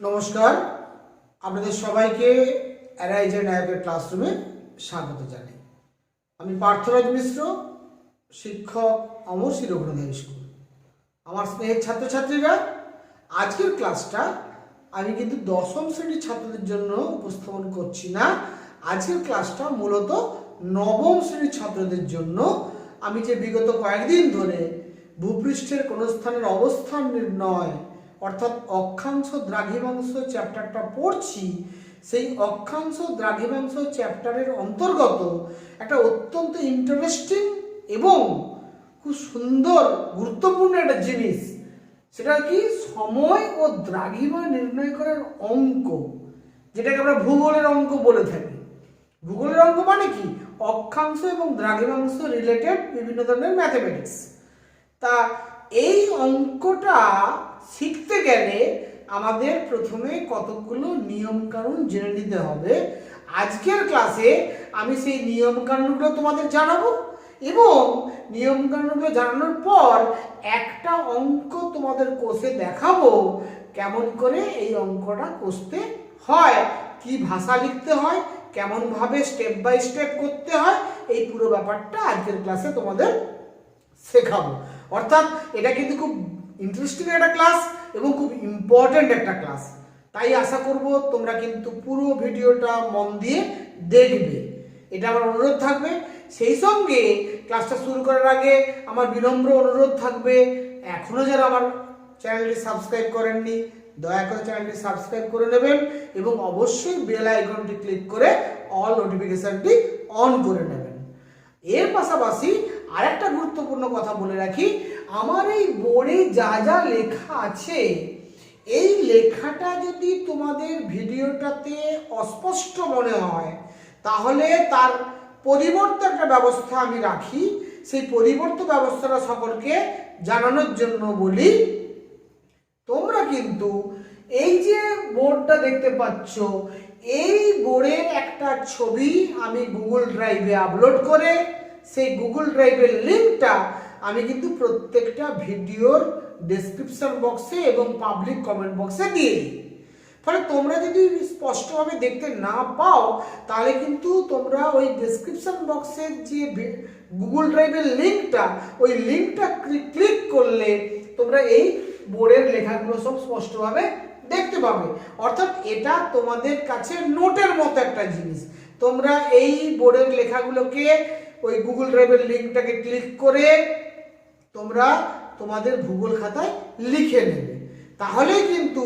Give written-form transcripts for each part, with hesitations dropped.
নমস্কার, আপনাদের সবাইকে অ্যারাইজ নায়কের ক্লাসরুমে স্বাগত জানাই। আমি পার্থরাজ মিশ্র, শিক্ষক, অমর শ্রী রঘুনাথ স্কুল। আমার স্নেহের ছাত্রছাত্রীরা, আজকের ক্লাসটা আমি কিন্তু দশম শ্রেণীর ছাত্রদের জন্য উপস্থাপন করছি না। আজকের ক্লাসটা মূলত নবম শ্রেণীর ছাত্রদের জন্য। আমি যে বিগত কয়েকদিন ধরে ভূপৃষ্ঠের কোন স্থানের অবস্থান নির্ণয় অর্থাৎ অক্ষাংশ দ্রাঘিমাংশ চ্যাপ্টারটা পড়ছি, সেই অক্ষাংশ দ্রাঘিমাংশ চ্যাপ্টারের অন্তর্গত একটা অত্যন্ত ইন্টারেস্টিং এবং খুব সুন্দর গুরুত্বপূর্ণ একটা জিনিস, সেটা কি সময় ও দ্রাঘিমা নির্ণয় করার অঙ্ক, যেটাকে আমরা ভূগোলের অঙ্ক বলে থাকি। ভূগোলের অঙ্ক মানে কি? অক্ষাংশ এবং দ্রাঘিমাংশ রিলেটেড বিভিন্ন ধরনের ম্যাথমেটিক্স। তা এই অঙ্কটা শিখতে গেলে আমাদের প্রথমে কতগুলো নিয়ম কানুন জেনে নিতে হবে। আজকের ক্লাসে আমি সেই নিয়ম কানুনগুলো তোমাদের জানাবো এবং নিয়ম কানুনগুলো জানানোর পর একটা অঙ্ক তোমাদের কোষে দেখাবো, কেমন করে এই অঙ্কটা কষতে হয়, কি ভাষা লিখতে হয়, কেমন ভাবে স্টেপ বাই স্টেপ করতে হয়, এই পুরো ব্যাপারটা আজকের ক্লাসে তোমাদের শেখাবো। অর্থাৎ এটা কিন্তু খুব ইন্টারেস্টিং একটা ক্লাস এবং খুব ইম্পর্টেন্ট একটা ক্লাস। তাই আশা করব তোমরা কিন্তু পুরো ভিডিওটা মন দিয়ে দেখবে, এটা আমার অনুরোধ থাকবে। সেই সঙ্গে ক্লাসটা শুরু করার আগে আমার বিনম্র অনুরোধ থাকবে, এখনো যারা আমার চ্যানেলটি সাবস্ক্রাইব করেননি দয়া করে চ্যানেলটি সাবস্ক্রাইব করে নেবেন এবং অবশ্যই বেল আইকনটি ক্লিক করে অল নোটিফিকেশনটি অন করে নেবেন। এর পাশাপাশি আরেকটা গুরুত্বপূর্ণ কথা বলে রাখি, আমার এই বোর্ডে যা যা লেখা আছে, এই লেখাটা যদি তোমাদের ভিডিওটাতে অস্পষ্ট মনে হয় তাহলে তার পরিবর্তে একটা ব্যবস্থা আমি রাখি। সেই পরিবর্ত ব্যবস্থাটা সকলকে জানানোর জন্য বলি, তোমরা কিন্তু এই যে বোর্ডটা দেখতে পাচ্ছ, এই বোর্ডের একটা ছবি আমি গুগল ড্রাইভে আপলোড করে সেই গুগল ড্রাইভের লিঙ্কটা আমি কিন্তু প্রত্যেকটা ভিডিওর ডেসক্রিপশন বক্সে এবং পাবলিক কমেন্ট বক্সে দিয়ে দিই। ফলে তোমরা যদি স্পষ্টভাবে দেখতে না পাও তাহলে কিন্তু তোমরা ওই ডেসক্রিপশন বক্সের যে গুগল ড্রাইভের লিঙ্কটা, ওই লিঙ্কটা ক্লিক করলে তোমরা এই বোর্ডের লেখাগুলো সব স্পষ্টভাবে দেখতে পাবে। অর্থাৎ এটা তোমাদের কাছে নোটের মতো একটা জিনিস। তোমরা এই বোর্ডের লেখাগুলোকে ওই গুগল ড্রাইভের লিঙ্কটাকে ক্লিক করে তোমরা তোমাদের ভূগোল খাতায় লিখে নেবে, তাহলেই কিন্তু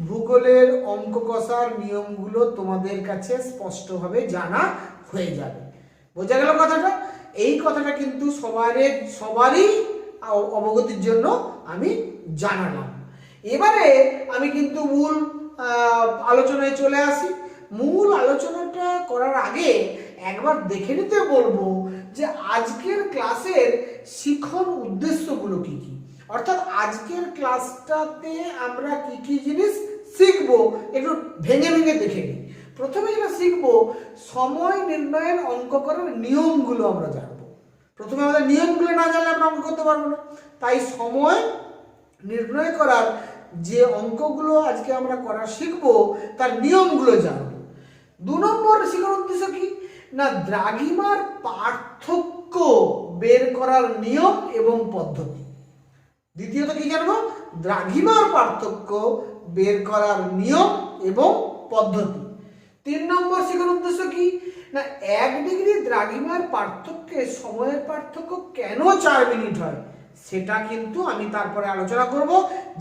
ভূগোলের অঙ্ক কষার নিয়মগুলো তোমাদের কাছে স্পষ্টভাবে জানা হয়ে যাবে। বোঝা গেল কথাটা? এই কথাটা কিন্তু সবারই অবগতির জন্য আমি জানালাম। এবারে আমি কিন্তু মূল আলোচনায় চলে আসি। মূল আলোচনাটা করার আগে একবার দেখে নিতে বলবো যে আজকের ক্লাসের শিখন উদ্দেশ্যগুলো কি কি, অর্থাৎ আজকের ক্লাসটাতে আমরা কি কি জিনিস শিখবো একটু ভেঙে ভেঙে দেখে নিই। প্রথমে যেটা শিখবো, সময় নির্ণয়ের অঙ্ক করার নিয়মগুলো আমরা জানবো। প্রথমে আমাদের নিয়মগুলো না জানলে আমরা অঙ্ক করতে পারবো না, তাই সময় নির্ণয় করার যে অঙ্কগুলো আজকে আমরা করা শিখবো তার নিয়মগুলো জানবো। 2 নম্বর শিখার উদ্দেশ্য কি না, দ্রাঘিমার পার্থক্য বের করার নিয়ম এবং পদ্ধতি। দ্বিতীয়ত কি জানবো, দ্রাঘিমার পার্থক্য বের করার নিয়ম এবং পদ্ধতি। 3 নম্বর শিখার উদ্দেশ্য কি না, 1 ডিগ্রি দ্রাঘিমার পার্থক্যে সময়ের পার্থক্য কেন 4 মিনিট হয় সেটা কিন্তু আমি তারপরে আলোচনা করব,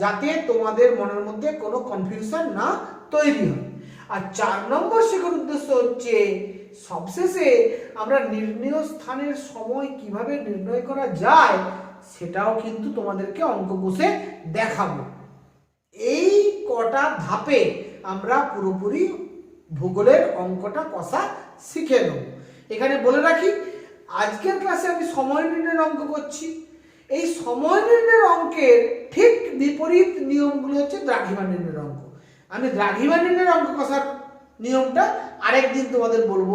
যাতে তোমাদের মনের মধ্যে কোনো কনফিউশন না তৈরি হয়। আর 4 নম্বর শিখার উদ্দেশ্য হচ্ছে সবশেষে আমরা নির্ণয় স্থানের সময় কিভাবে নির্ণয় করা যায় সেটাও কিন্তু তোমাদেরকে অঙ্ক কষে দেখাবো। এই কটা ধাপে আমরা পুরোপুরি ভূগোলের অঙ্কটা কষা শিখে নেব। এখানে বলে রাখি, আজকের ক্লাসে আমি সময় নির্ণয়ের অঙ্ক করছি। এই সময় নির্ণয়ের অঙ্কের ঠিক বিপরীত নিয়মগুলো হচ্ছে দ্রাঘিমা নির্ণয়ের অঙ্ক। আমি দ্রাঘিমা নির্ণয়ের অঙ্ক কষার নিয়মটা আরেকদিন তোমাদের বলবো।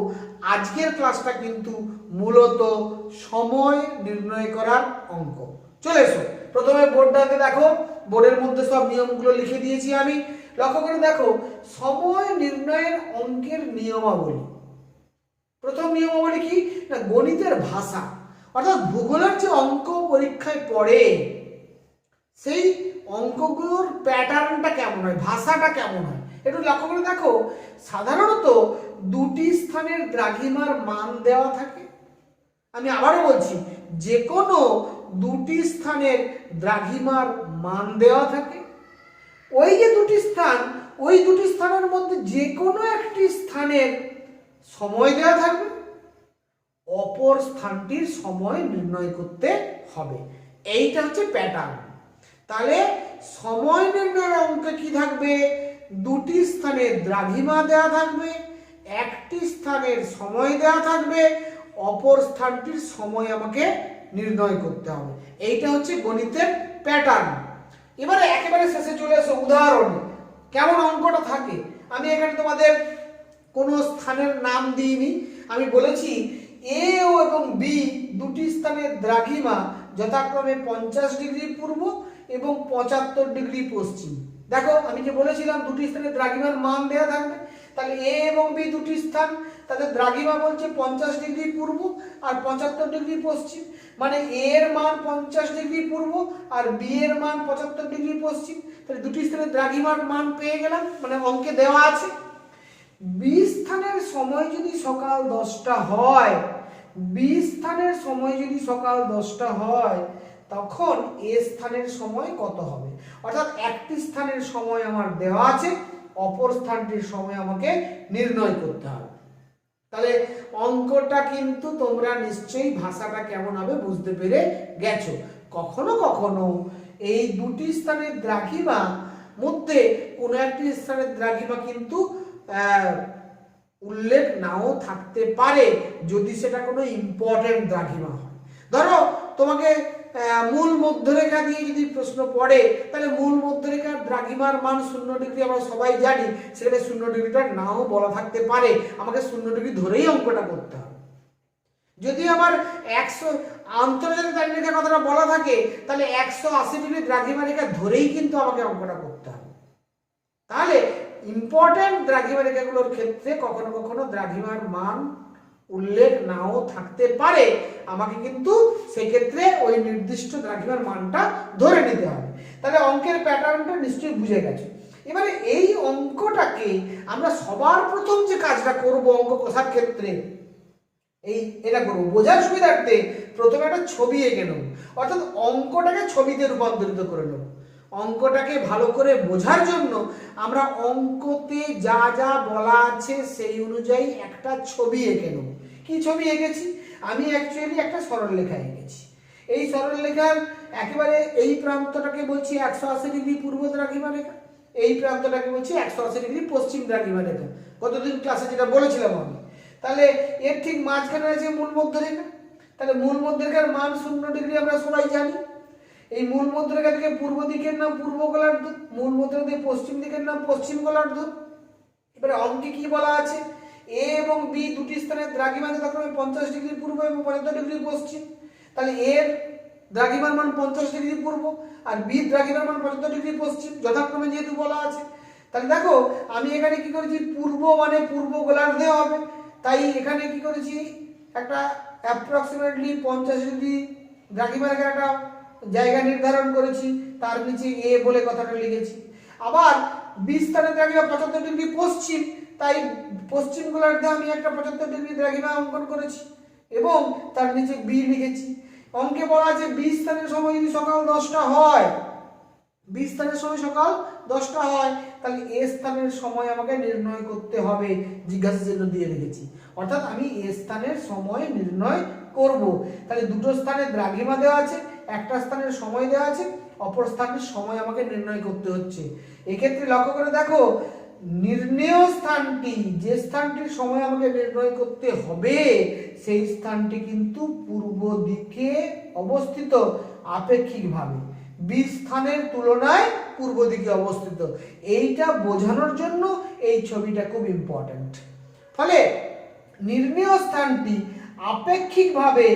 আজকের ক্লাসটা কিন্তু মূলত সময় নির্ণয় করার অঙ্ক। চলে এসো, প্রথমে বোর্ডটাকে দেখো, বোর্ডের মধ্যে সব নিয়মগুলো লিখে দিয়েছি আমি। লক্ষ্য করে দেখো, সময় নির্ণয়ের অঙ্কের নিয়মাবলী। প্রথম নিয়মাবলী কি না, গণিতের ভাষা, অর্থাৎ ভূগোলের যে অঙ্ক পরীক্ষায় পড়ে সেই অঙ্কগুলোর প্যাটার্নটা কেমন হয়, ভাষাটা কেমন হয়, একটু লক্ষ্য করে দেখো। সাধারণত দুটি স্থানের দ্রাঘিমার মান দেওয়া থাকে। আমি আবারও বলছি, যে কোনো দুটি স্থানের দ্রাঘিমার মান দেওয়া থাকে। ওই যে দুটি স্থান, ওই দুটি স্থানের মধ্যে যে কোনো একটি স্থানের সময় দেওয়া থাকবে, অপর স্থানটির সময় নির্ণয় করতে হবে। এইটা হচ্ছে প্যাটার্ন। তাহলে সময় নির্ণয়ের অঙ্কে কি থাকবে, দুটি স্থানের দ্রাঘিমা দেওয়া থাকবে, একটি স্থানের সময় দেওয়া থাকবে, অপর স্থানটির সময় আমাকে নির্ণয় করতে হবে। এইটা হচ্ছে গণিতের প্যাটার্ন। এবারে একেবারে শেষে চলে এসো উদাহরণে কেমন অঙ্কটা থাকে। আমি এখানে তোমাদের কোনো স্থানের নাম দিইনি, আমি বলেছি এ ও এবং বি দুটি স্থানের দ্রাঘিমা যথাক্রমে 50 ডিগ্রি পূর্ব এবং 75 ডিগ্রি পশ্চিম। দেখো আমি যে বলেছিলাম দুটি স্থানের দ্রাঘিমার মান দেওয়া থাকবে, তাহলে এ এবং বি দুটি স্থান, তাদের দ্রাঘিমা বলছে 50 ডিগ্রি পূর্ব আর 75 ডিগ্রি পশ্চিম, মানে এ এর মান 50 ডিগ্রি পূর্ব আর বি এর মান 75 ডিগ্রি পশ্চিম। তাহলে দুটি স্থানের দ্রাঘিমার মান পেয়ে গেলাম, মানে অঙ্কে দেওয়া আছে। বি স্থানের সময় যদি সকাল 10টা হয়, বি স্থানের সময় যদি সকাল 10টা হয়, তখন এ স্থানের সময় কত হবে? অর্থাৎ একটি স্থানের সময় আমার দেওয়া আছে, অপর স্থানটির সময় আমাকে নির্ণয় করতে হবে। তাহলে অঙ্কটা কিন্তু তোমরা নিশ্চয়ই ভাষাটা কেমন হবে বুঝতে পেরে গেছো। কখনো কখনো এই দুটি স্থানের দ্রাঘিমা মধ্যে কোনো একটি স্থানের দ্রাঘিমা কিন্তু উল্লেখ নাও থাকতে পারে, যদি সেটা কোনো ইম্পর্টেন্ট দ্রাঘিমা হয়। ধরো তোমাকে মূল মধ্যরেখা দিয়ে যদি প্রশ্ন পড়ে, তাহলে মূল মধ্যরেখার দ্রাঘিমার মান 0 ডিগ্রি আমরা সবাই জানি, সেখানে 0 ডিগ্রিটা নাও বলা থাকতে পারে, আমাকে 0 ডিগ্রি ধরেই অঙ্কটা করতে হবে। যদি আমার 100 আন্তর্জাতিক দ্রাঘিমারেখার কথাটা বলা থাকে, তাহলে 180 ডিগ্রি দ্রাঘিমা রেখা ধরেই কিন্তু আমাকে অঙ্কটা করতে হবে। তাহলে ইম্পর্টেন্ট দ্রাঘিমা রেখাগুলোর ক্ষেত্রে কখনো কখনো দ্রাঘিমার মান উল্লেখ নাও থাকতে পারে, আমাকে কিন্তু সেক্ষেত্রে ওই নির্দিষ্ট দ্রাঘিমার মানটা ধরে নিতে হবে। তাহলে অঙ্কের প্যাটার্নটা নিশ্চয়ই বুঝে গেছে। এবারে এই অঙ্কটাকে আমরা সবার প্রথম যে কাজটা করব অঙ্ক কষার ক্ষেত্রে, এটা করবো বোঝার সুবিধার্থে প্রথমে একটা ছবি এঁকে নেব, অর্থাৎ অঙ্কটাকে ছবিতে রূপান্তরিত করে নেব। অঙ্কটাকে ভালো করে বোঝার জন্য আমরা অঙ্কতে যা যা বলা আছে সেই অনুযায়ী একটা ছবি এঁকে নেব। কি ছবি এঁকেছি? আমি অ্যাকচুয়ালি একটা সরলরেখা এঁকেছি। এই সরলরেখার একেবারে এই প্রান্তটাকে বলছি 180 ডিগ্রি পূর্ব দ্রাঘিমা রেখা, এই প্রান্তটাকে বলছি 180 ডিগ্রি পশ্চিম দ্রাঘিমা রেখা, গতদিন ক্লাসে যেটা বলেছিলাম আমি। তাহলে এর ঠিক মাঝখানে আছে মূল মধ্যরেখা। তাহলে মূল মধ্যরেখার মান 0 ডিগ্রি আমরা সবাই জানি। এই মূল মধ্যরেখা থেকে পূর্ব দিকের নাম পূর্ব গোলার্ধ, মূল মধ্যরেখা থেকে পশ্চিম দিকের নাম পশ্চিম গোলার্ধ। এবারে অঙ্কে কি বলা আছে? এ এবং বি দুটি স্থানের দ্রাঘিমা যথাক্রমে 50 ডিগ্রি পূর্ব এবং 75 ডিগ্রি পশ্চিম। তাহলে এর দ্রাঘিমার মান 50 ডিগ্রি পূর্ব আর বি দ্রাঘিমার মান 75 ডিগ্রি পশ্চিম যথাক্রমে যেহেতু বলা আছে। তাহলে দেখো আমি এখানে কি করেছি, পূর্ব মানে পূর্ব গোলার্ধে হবে, তাই এখানে কি করেছি একটা অ্যাপ্রক্সিমেটলি 50 ডিগ্রি দ্রাঘিমা রেখার একটা জায়গা নির্ধারণ করেছি, তার নিচে এ বলে কথাটা লিখেছি। আবার বি স্থানের দ্রাঘিমা 75 ডিগ্রি পশ্চিম, তাই পশ্চিম গোলার্ধে আমি একটা 75 ডিগ্রি দ্রাঘিমা অঙ্কন করেছি এবং তার নিচে বি লিখেছি। অঙ্কে বলা আছে বি স্থানের সময় যদি সকাল 10টা হয়, বি স্থানের সময় সকাল 10টা হয়, তাহলে এ স্থানের সময় আমাকে নির্ণয় করতে হবে, জিজ্ঞাসা চিহ্ন দিয়ে রেখেছি। অর্থাৎ আমি এ স্থানের সময় নির্ণয় করব। তাহলে দুটো স্থানের দ্রাঘিমা দেওয়া আছে, একটা স্থানের সময় দেওয়া আছে, অপর স্থানের সময় আমাকে নির্ণয় করতে হচ্ছে। এক্ষেত্রে লক্ষ্য করে দেখো, নির্ণেয় স্থানটি, যে স্থানটির সময় আমাকে নির্ণয় করতে হবে, সেই স্থানটি কিন্তু পূর্ব দিকে অবস্থিত আপেক্ষিকভাবে, বি স্থানের তুলনায় পূর্ব দিকে অবস্থিত। এইটা বোঝানোর জন্য এই ছবিটা খুব ইম্পর্ট্যান্ট। ফলে নির্ণেয় স্থানটি আপেক্ষিকভাবে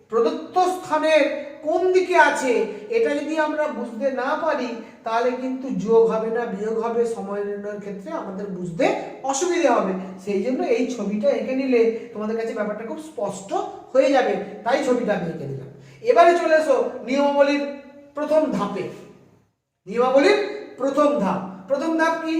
প্রদত্ত স্থানের কোন দিকে আছে এটা যদি আমরা বুঝতে না পারি তাহলে কিন্তু যোগ হবে না বিয়োগ হবে, সময় নির্ণয়ের ক্ষেত্রে আমাদের বুঝতে অসুবিধা হবে। সেই জন্য এই ছবিটা এঁকে নিলে তোমাদের কাছে ব্যাপারটা খুব স্পষ্ট হয়ে যাবে, তাই ছবিটা আমি এঁকে দিলাম। এবারে চলে এসো নিয়মাবলীর প্রথম ধাপে। নিয়মাবলীর প্রথম ধাপ। প্রথম ধাপ কি?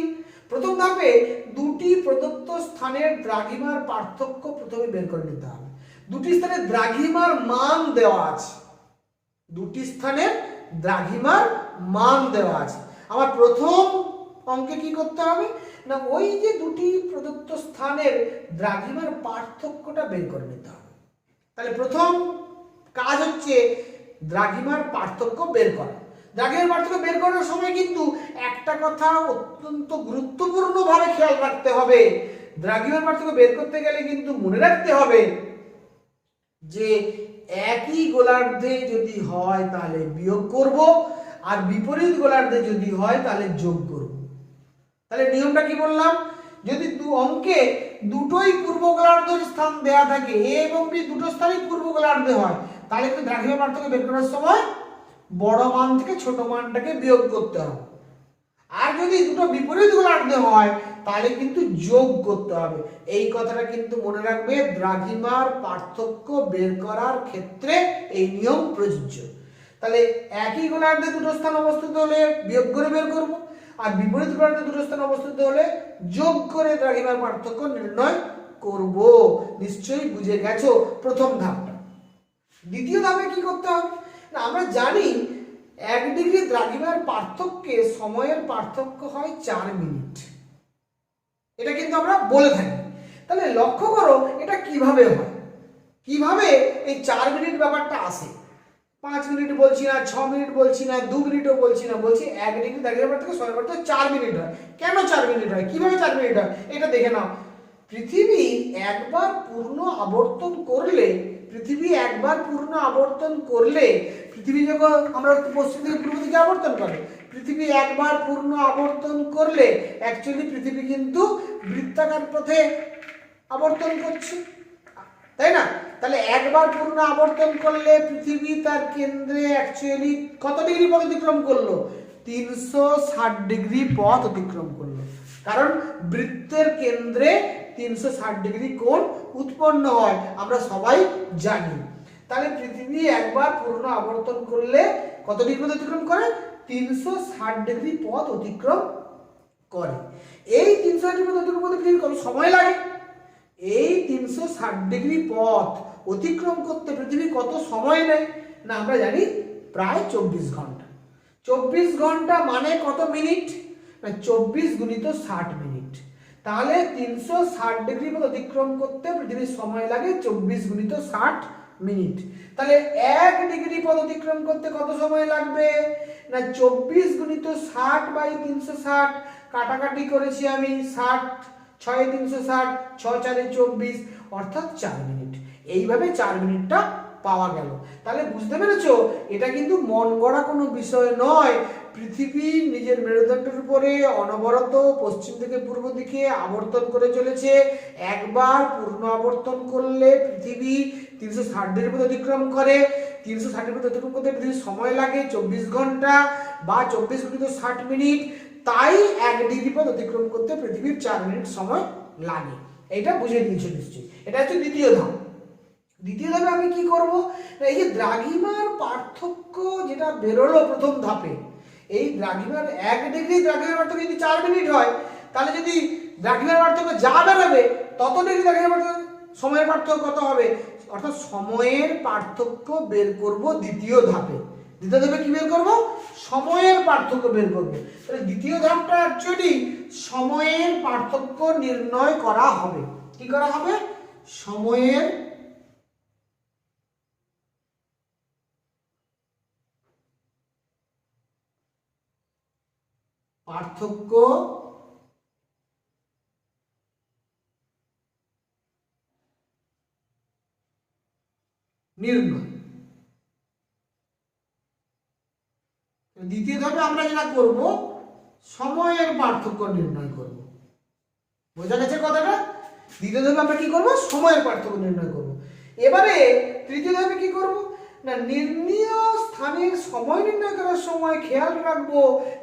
প্রথম ধাপে দুটি প্রদত্ত স্থানের দ্রাঘিমার পার্থক্য প্রথমে বের করে নিতে হবে। দুটি স্থানের দ্রাঘিমার মান দেওয়া আছে, দুটি স্থানের দ্রাঘিমার মান দেওয়া আছে। আমার প্রথম অঙ্কে কি করতে হবে না, ওই যে দুটি প্রদত্ত স্থানের দ্রাঘিমার পার্থক্যটা বের করে নিতে হবে। তাহলে প্রথম কাজ হচ্ছে দ্রাঘিমার পার্থক্য বের করা। দ্রাঘিমার পার্থক্য বের করার সময় কিন্তু একটা কথা অত্যন্ত গুরুত্বপূর্ণভাবে খেয়াল রাখতে হবে। দ্রাঘিমার পার্থক্য বের করতে গেলে কিন্তু মনে রাখতে হবে যে একই গোলার্ধে যদি হয় তাহলে বিয়োগ করব, আর বিপরীত গোলার্ধে যদি হয় তাহলে যোগ করব। তাহলে নিয়মটা কি বললাম, যদি অঙ্কে দুটোই পূর্ব গোলার্ধের স্থান দেয়া থাকে, এ এবং বি দুটো স্থানই পূর্ব গোলার্ধে হয়, তাহলে কিন্তু দ্রাঘিমার পার্থক্য বের করার সময় বড় মান থেকে ছোট মানটাকে বিয়োগ করতে হবে। আর যদি দুটো বিপরীত গোলার্ধে হয় তাহলে কিন্তু যোগ করতে হবে। এই কথাটা কিন্তু মনে রাখবে, দ্রাঘিমার পার্থক্য বের করার ক্ষেত্রে এই নিয়ম প্রযোজ্য। তাহলে একই গোলার্ধে দুটো স্থান অবস্থিত হলে বিয়োগ করে বের করব, আর বিপরীত গোলার্ধে দুটো স্থান অবস্থিত হলে যোগ করে দ্রাঘিমার পার্থক্য নির্ণয় করব। নিশ্চয়ই বুঝে গেছো প্রথম ধাপটা। দ্বিতীয় ধাপে কি করতে হবে না, আমরা জানি 1 ডিগ্রি দ্রাঘিমার পার্থক্যে সময়ের পার্থক্য হয় 4 মিনিট। এটা কিন্তু আমরা বলে থাকি। তাহলে লক্ষ্য করো এটা কিভাবে হয়, কিভাবে এই 4 মিনিট ব্যাপারটা আসে। 5 মিনিট বলছি না, 6 মিনিট বলছি না, 2 মিনিটও বলছি না, বলছি 1 ডিগ্রি দ্রাঘিমার পার্থক্য সময়ের পার্থক্য 4 মিনিট হয়। কেন 4 মিনিট হয়, কিভাবে 4 মিনিট হয় এটা দেখে নাও। পৃথিবী একবার পূর্ণ আবর্তন করলে, পৃথিবী যখন আমরা পশ্চিম থেকে পূর্ব দিকে আবর্তন করে, পৃথিবী একবার পূর্ণ আবর্তন করলে অ্যাকচুয়ালি পৃথিবী কিন্তু বৃত্তাকার পথে আবর্তন করছে, তাই না? তাহলে একবার পূর্ণ আবর্তন করলে পৃথিবী তার কেন্দ্রে অ্যাকচুয়ালি কত ডিগ্রি পথ অতিক্রম করলো? 360 ডিগ্রি পথ অতিক্রম করলো। কারণ বৃত্তের কেন্দ্রে 360 ডিগ্রি কোণ উৎপন্ন হয়, আমরা সবাই জানি। তাহলে পৃথিবী একবার পূর্ণ আবর্তন করলে কত ডিগ্রি পথ অতিক্রম করে? 360 ডিগ্রি পথ অতিক্রম করে। এই 360 ডিগ্রি পথ অতিক্রম করতে পৃথিবীর কত সময় লাগে? এই 360 ডিগ্রি পথ অতিক্রম করতে পৃথিবী কত সময় নেয় না, আমরা জানি প্রায় 24 ঘন্টা। 24 ঘন্টা মানে কত মিনিট না, 24 গুণিত 60 মিনিট। তাহলে 360 ডিগ্রি পথ অতিক্রম করতে পৃথিবীর সময় লাগে 24 গুণিত 60 মিনিট। তাহলে 1 ডিগ্রি পথ অতিক্রম করতে কত সময় লাগবে না, 24 গুণিত 60 বাই 360, কাটাকাটি করেছি আমি, 60 6 360, 6 4 24, অর্থাৎ 4 মিনিট। এইভাবে 4 মিনিটটা পাওয়া গেল। তাহলে বুঝতে পেরেছো এটা কিন্তু মন গড়া কোনো বিষয় নয়। পৃথিবী নিজের মেরুদণ্ডের উপরে অনবরত পশ্চিম থেকে পূর্ব দিকে আবর্তন করে চলেছে। একবার পূর্ণ আবর্তন করলে পৃথিবী 360 ডিগ্রি পথ অতিক্রম করে। 360 ডিগ্রি পথ অতিক্রম করতে পৃথিবীর সময় লাগে 24 ঘন্টা বা 24 গুণিত 60 মিনিট। তাই 1 ডিগ্রি পথ অতিক্রম করতে পৃথিবীর 4 মিনিট সময় লাগে। এটা বুঝে নিয়েছো নিশ্চয়ই। এটা হচ্ছে দ্বিতীয় ধাপ। দ্বিতীয় ধাপে আমি কি করব, এই যে দ্রাঘিমার পার্থক্য যেটা বেরোলো প্রথম ধাপে, এই দ্রাঘিমার 1 ডিগ্রি দ্রাঘিমার পার্থক্য যদি 4 মিনিট হয়, তাহলে যদি দ্রাঘিমার পার্থক্য যা বেরোবে তত ডিগ্রি দ্রাঘিমার পার্থক্য সময়ের পার্থক্য কত হবে, অর্থাৎ সময়ের পার্থক্য বের করব দ্বিতীয় ধাপে। দ্বিতীয় ধাপে কি বের করব, সময়ের পার্থক্য বের করব। তাহলে দ্বিতীয় ধাপটা অ্যাকচুয়ালি সময়ের পার্থক্য নির্ণয় করা হবে। কি করা হবে, সময়ের পার্থক্য নির্ণয়। দ্বিতীয় ধাপে আমরা যেটা করব, সময়ের পার্থক্য নির্ণয় করব। বোঝা গেছে কথাটা? দ্বিতীয় ধাপে আমরা কি করব, সময়ের পার্থক্য নির্ণয় করব। এবারে তৃতীয় ধাপে কি করব না, নির্ণীয় স্থানের সময় নির্ণয় করার সময় খেয়াল রাখবো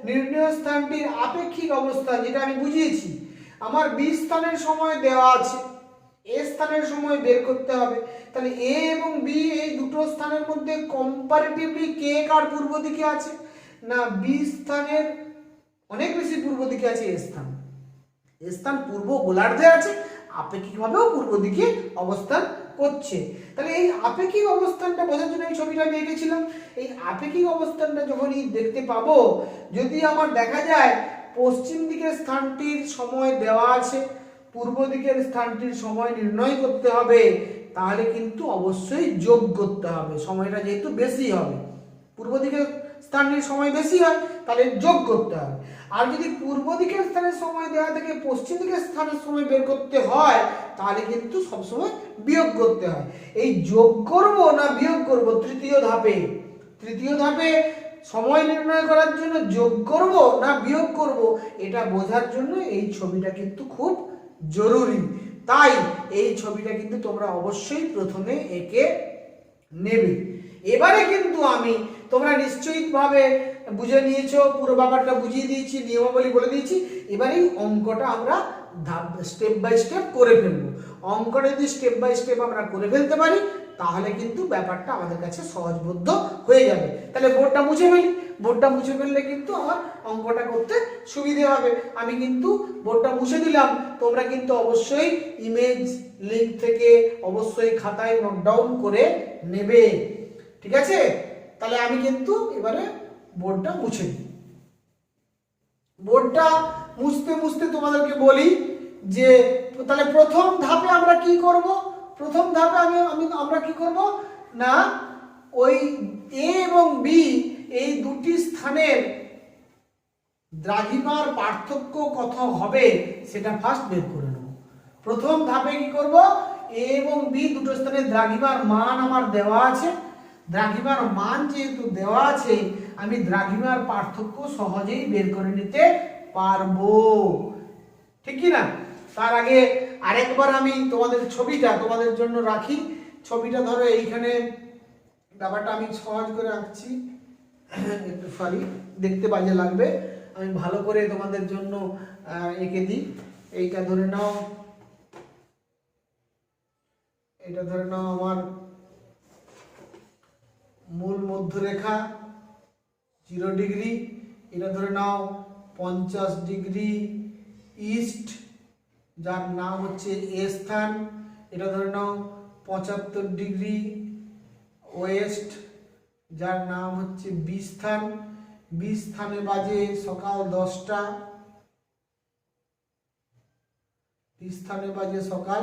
নির্ণীয় স্থানটির আপেক্ষিক অবস্থান, যেটা আমি বুঝিয়েছি। আমার বি স্থানের সময় দেওয়া আছে, এ স্থানের সময় বের করতে হবে। তাহলে এ এবং বি এই দুটো স্থানের মধ্যে কম্পারেটিভলি কে কার পূর্ব দিকে আছে? না, বি স্থানের অনেক বেশি পূর্ব দিকে আছে এ স্থান। এ স্থান পূর্ব গোলার্ধে আছে, আপেক্ষিকভাবেও পূর্ব দিকে অবস্থান করছে। তাহলে এই আপেক্ষিক অবস্থানটা বোঝার জন্য এই ছবিটা আমি এঁকেছিলাম। এই আপেক্ষিক অবস্থানটা যখনই দেখতে পাবো, যদি আমার দেখা যায় পশ্চিম দিকের স্থানটির সময় দেওয়া আছে, পূর্ব দিকের স্থানটির সময় নির্ণয় করতে হবে, তাহলে কিন্তু অবশ্যই যোগ করতে হবে। সময়টা যেহেতু বেশি হবে, পূর্ব দিকের স্থানটির সময় বেশি হয়, তাহলে যোগ করতে হবে। আর যদি পূর্ব দিকের স্থানের সময় দেওয়া থেকে পশ্চিম দিকের স্থানের সময় বের করতে হয়, তাহলে কিন্তু সবসময় বিয়োগ করতে হয়। এই যোগ করব না বিয়োগ করব তৃতীয় ধাপে, তৃতীয় ধাপে সময় নির্ণয় করার জন্য যোগ করব না বিয়োগ করব, এটা বোঝার জন্য এই ছবিটা কিন্তু খুব জরুরি। তাই এই ছবিটা কিন্তু তোমরা অবশ্যই প্রথমে এঁকে নেবে। এবারে কিন্তু আমি, তোমরা নিশ্চয়ইভাবে বুঝে নিয়েছো, পুরো ব্যাপারটা বুঝিয়ে দিয়েছি, নিয়মাবলী বলে দিয়েছি। এবারে এই অঙ্কটা আমরা স্টেপ বাই স্টেপ করে ফেলবো। অঙ্কটা যদি স্টেপ বাই স্টেপ আমরা করে ফেলতে পারি, তাহলে কিন্তু ব্যাপারটা আমাদের কাছে সহজবোধ্য হয়ে যাবে। তাহলে বোর্ডটা মুছে ফেলি, বোর্ডটা মুছে ফেললে কিন্তু আমার অঙ্কটা করতে সুবিধে হবে। আমি কিন্তু বোর্ডটা মুছে দিলাম, তোমরা কিন্তু অবশ্যই ইমেজ লিঙ্ক থেকে অবশ্যই খাতায় নোট ডাউন করে নেবে, ঠিক আছে? তাহলে আমি কিন্তু এবারে বোর্ডটা মুছে দিই। বোর্ডটা মুছতে মুছতে তোমাদেরকে বলি যে তাহলে প্রথম ধাপে আমরা কি করব? প্রথম ধাপে আমরা কি করব না, ওই এ এবং বি এই দুটি স্থানের দ্রাঘিমার পার্থক্য কত হবে সেটা ফার্স্ট বের করে নেব। প্রথম ধাপে কি করব, এ এবং বি দুটো স্থানের দ্রাঘিমার মান আমার দেওয়া আছে। দ্রাঘিমার মান যেহেতু দেওয়া আছে, আমি দ্রাঘিমার পার্থক্য সহজেই বের করে নিতে পারবো, ঠিক কি না? তার আগে আরেকবার আমি তোমাদের ছবিটা তোমাদের জন্য রাখি। ছবিটা ধরো এইখানে, ব্যাপারটা আমি সহজ করে আঁকছি, একটু সরি, দেখতে বাজে লাগবে, আমি ভালো করে তোমাদের জন্য এঁকে দিই। এইটা ধরে নাও, এটা ধরে নাও আমার মূল মধ্যরেখা 0 ডিগ্রি, এটা ধরে নাও 50 ডিগ্রি ইস্ট, যার নাম হচ্ছে এ স্থান। এটা ধরে নাও 75 ডিগ্রি ওয়েস্ট, যার নাম হচ্ছে বি স্থান। বি স্থানে বাজে সকাল 10টা, বি স্থানে বাজে সকাল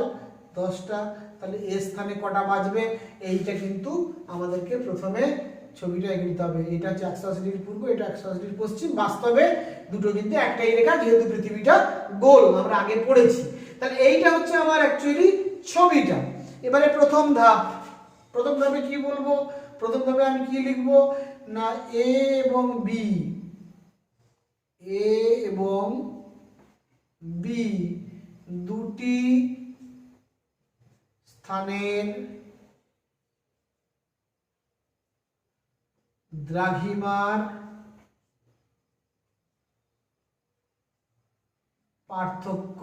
10টা। তাহলে এ স্থানে কটা বাজবে, এইটা কিন্তু আমাদেরকে প্রথমে ছবিটা এঁকে নিতে হবে। এটা হচ্ছে 180 ডিগ্রি পূর্ব, এটা 180 ডিগ্রি পশ্চিম। বাস্তবে দুটো কিন্তু একটাই রেখা, যেহেতু পৃথিবীটা গোল, আমরা আগে পড়েছি। তাহলে এইটা হচ্ছে আমার অ্যাকচুয়ালি ছবিটা। এবারে প্রথম ধাপ, প্রথম ধাপে কি বলবো? প্রথম ধাপে আমি কি লিখবো না, এ এবং বি, এ এবং বি দুটি স্থানের দ্রাঘিমার পার্থক্য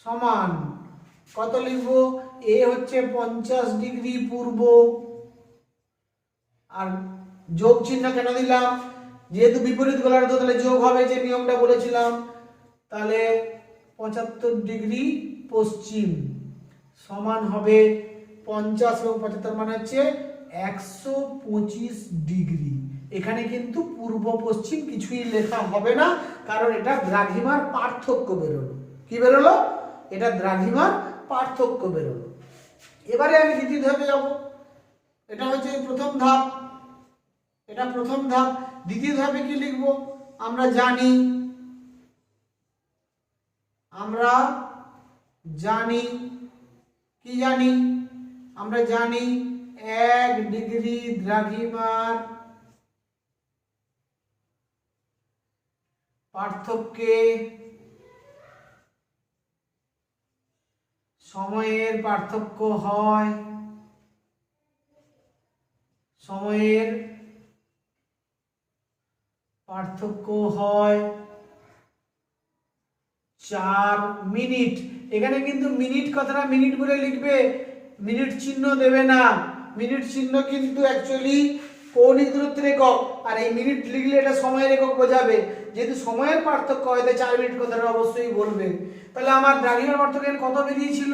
সমান। কত লিখবো? এ হচ্ছে 50 ডিগ্রি পূর্ব, আর যোগ চিহ্ন কেন দিলাম? যেহেতু বিপরীত গোলার্ধ, তাহলে যোগ হবে, যে নিয়মটা বলেছিলাম। তাহলে 75 ডিগ্রি পশ্চিম সমান হবে 50 এবং 75 মানে হচ্ছে 125 ডিগ্রি। এখানে কিন্তু পূর্ব পশ্চিম কিছুই লেখা হবে না, কারণ এটা দ্রাঘিমার পার্থক্য বেরোলো। কি বেরোলো? এটা দ্রাঘিমার পার্থক্য বেরোলো। এবারে আমি দ্বিতীয় ধাপে যাব। এটা হচ্ছে প্রথম ধাপ, এটা প্রথম ধাপ। দ্বিতীয় ধাপে কি লিখবো? আমরা জানি, কি জানি? আমরা জানি 1 ডিগ্রি দ্রাঘিমার পার্থক্যে সময়ের পার্থক্য হয়, সময়ের পার্থক্য হয় 4 মিনিট। এখানে কিন্তু মিনিট কথাটা মিনিট বলে লিখবে, মিনিট চিহ্ন দেবে না। মিনিট চিহ্ন কিন্তু অ্যাকচুয়ালি কৌণিক দূরত্বের একক, আর এই মিনিট লিখলে এটা সময়ের একক বোঝাবে। যেহেতু সময়ের পার্থক্য হয় তাই 4 মিনিট কথাটা অবশ্যই বলবে। তাহলে আমার দ্রাঘিমার পার্থক্য কত বেরিয়েছিল?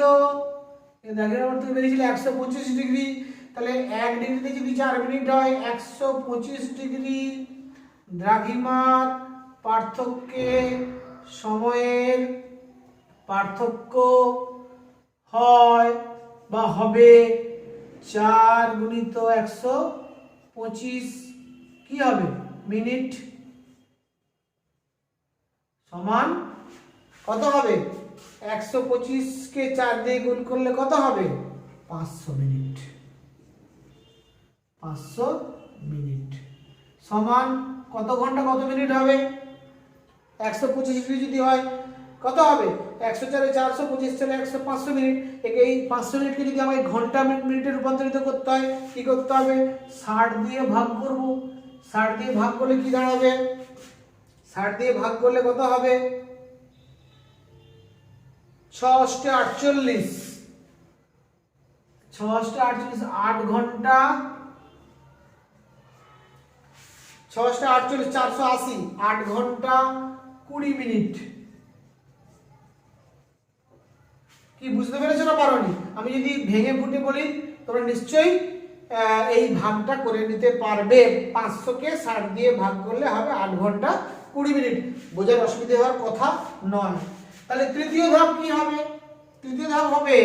দ্রাঘিমার পার্থক্য বেরিয়েছিল 125 ডিগ্রি। তাহলে 1 ডিগ্রিতে যদি 4 মিনিট হয় 125 ডিগ্রি দ্রাঘিমার পার্থক্যে সময়ের পার্থক্য হয় বা হবে 4 গুণিত 125 কি হবে মিনিট, সমান কত হবে? 125 কে 4 দিয়ে গুণ করলে কত হবে? 500 মিনিট। 500 মিনিট সমান কত ঘন্টা কত মিনিট হবে? 125 ডিগ্রি যদি হয় কত হবে? 104 425 চলে 500 মিনিট। এই 500 মিনিটকে যদি আমাকে ঘন্টা মিনিটে রূপান্তরিত করতে হয় কি করতে হবে? 60 দিয়ে ভাগ করব। 60 দিয়ে ভাগ করলে কি দাঁড়াবে? 60 দিয়ে ভাগ করলে কত হবে? 6 48 8 ঘন্টা 6 48 480 8 ঘন্টা 20 মিনিট। কি বুঝতে পেরেছো না পারোনি? আমি যদি ভেঙে ফুটে বলি তোমরা নিশ্চয়ই এই ভাগটা করে নিতে পারবে। 500 কে 60 দিয়ে ভাগ করলে হবে 8 ঘন্টা 20 মিনিট। বোঝার অসুবিধা হওয়ার কথা নয়। তাহলে তৃতীয় ধাপ কি হবে? তৃতীয় ধাপ হবে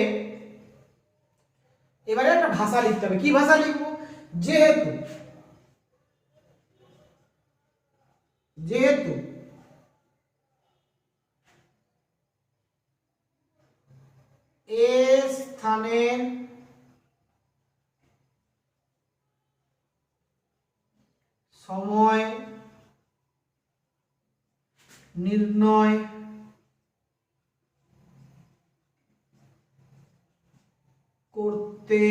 এবারে একটা ভাষা লিখতে হবে। কি ভাষা লিখবো? যেহেতু এ স্থানের সময় নির্ণয় করতে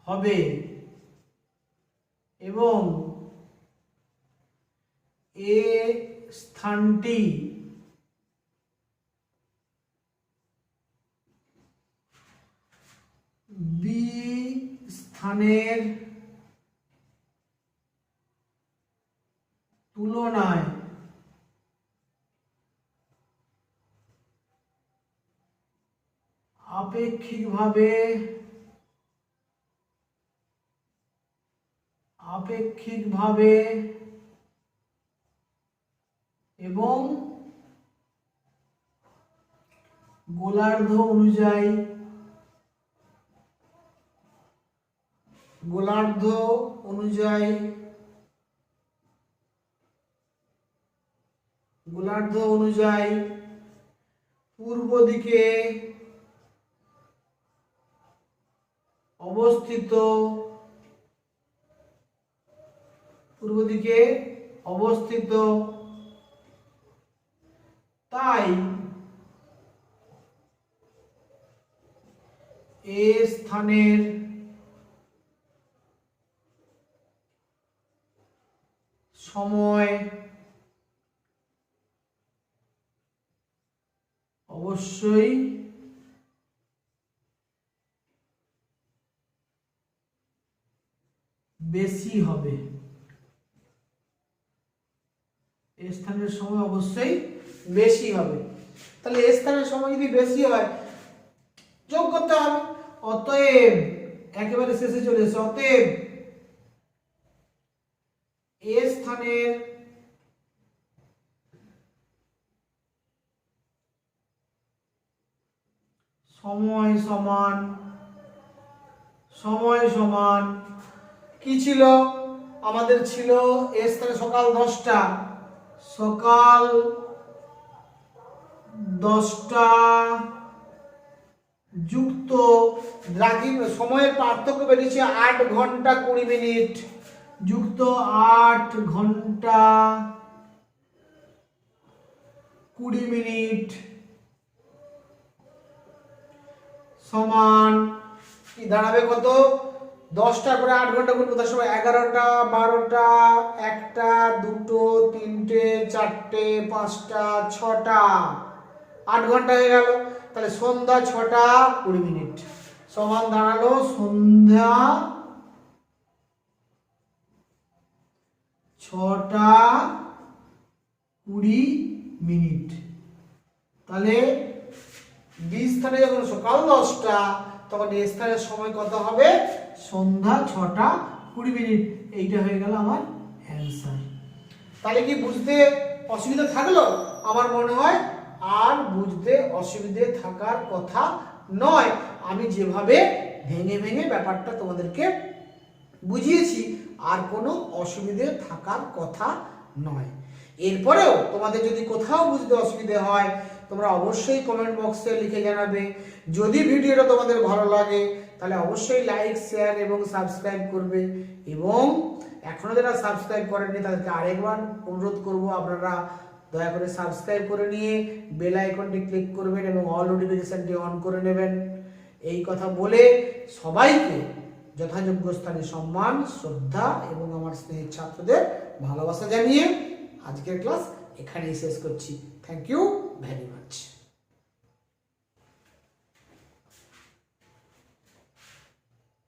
হবে এবং এ স্থানটি বি স্থানের তুলনায় আপেক্ষিকভাবে এবং গোলার্ধ অনুযায়ী পূর্ব দিকে অবস্থিত তাই এ স্থানের সময় অবশ্যই বেশি হবে। এ স্থানের সময় অবশ্যই বেশি হবে। তাহলে এ স্থানের সময় যদি বেশি হয় যোগ করতে হবে। অতএব একেবারে শেষে চলে এসেছে। অতএব এ স্থানের সময় সমান কি ছিল? আমাদের ছিল এ স্থানে সকাল 10টা, সকাল 10টা যুক্ত সময়ের পার্থক্য বেরিয়েছে 8 ঘন্টা 20 মিনিট যুক্ত 8 ঘন্টা 20 মিনিট সমান কি দাঁড়াবে কত 10টার পরে 8 ঘন্টা গুণ কোথায় সময় 11টা 12টা 1টা 2টো 3টে 4টে 5টা 6টা 8 ঘন্টা হয়ে গেল। তাহলে সন্ধ্যা 6টা 20 মিনিট সমান দাঁড়ালো সন্ধ্যা 6টা 20 মিনিট। তাহলে বি স্থানে যখন সকাল 10টা তখন এ স্থানের সময় কত হবে সন্ধ্যা 6টা 20 মিনিট। এইটা হয়ে গেল আমার অ্যান্সার। তাহলে কি বুঝতে অসুবিধা থাকলো? আমার মনে হয় আর বুঝতে অসুবিধে থাকার কথা নয়। আমি যেভাবে ভেঙে ভেঙে ব্যাপারটা তোমাদেরকে বুঝিয়েছি আর কোনো অসুবিধে থাকার কথা নয়। এরপরেও তোমাদের যদি কোথাও বুঝতে অসুবিধে হয় তোমরা অবশ্যই কমেন্ট বক্সে লিখে জানাবে। যদি ভিডিওটা তোমাদের ভালো লাগে তাহলে অবশ্যই লাইক শেয়ার এবং সাবস্ক্রাইব করবে, এবং এখনো যারা সাবস্ক্রাইব করেননি তাদেরকে আরেকবার অনুরোধ করব আপনারা দয়া করে সাবস্ক্রাইব করে নিয়ে বেল আইকনটি ক্লিক করবেন এবং অল নোটিফিকেশনটি অন করে নেবেন। এই কথা বলে সবাইকে যথাযোগ্য স্থানে সম্মান শ্রদ্ধা এবং আমার স্নেহের ছাত্রদের ভালোবাসা জানিয়ে আজকের ক্লাস এখানেই শেষ করছি। Thank you very much.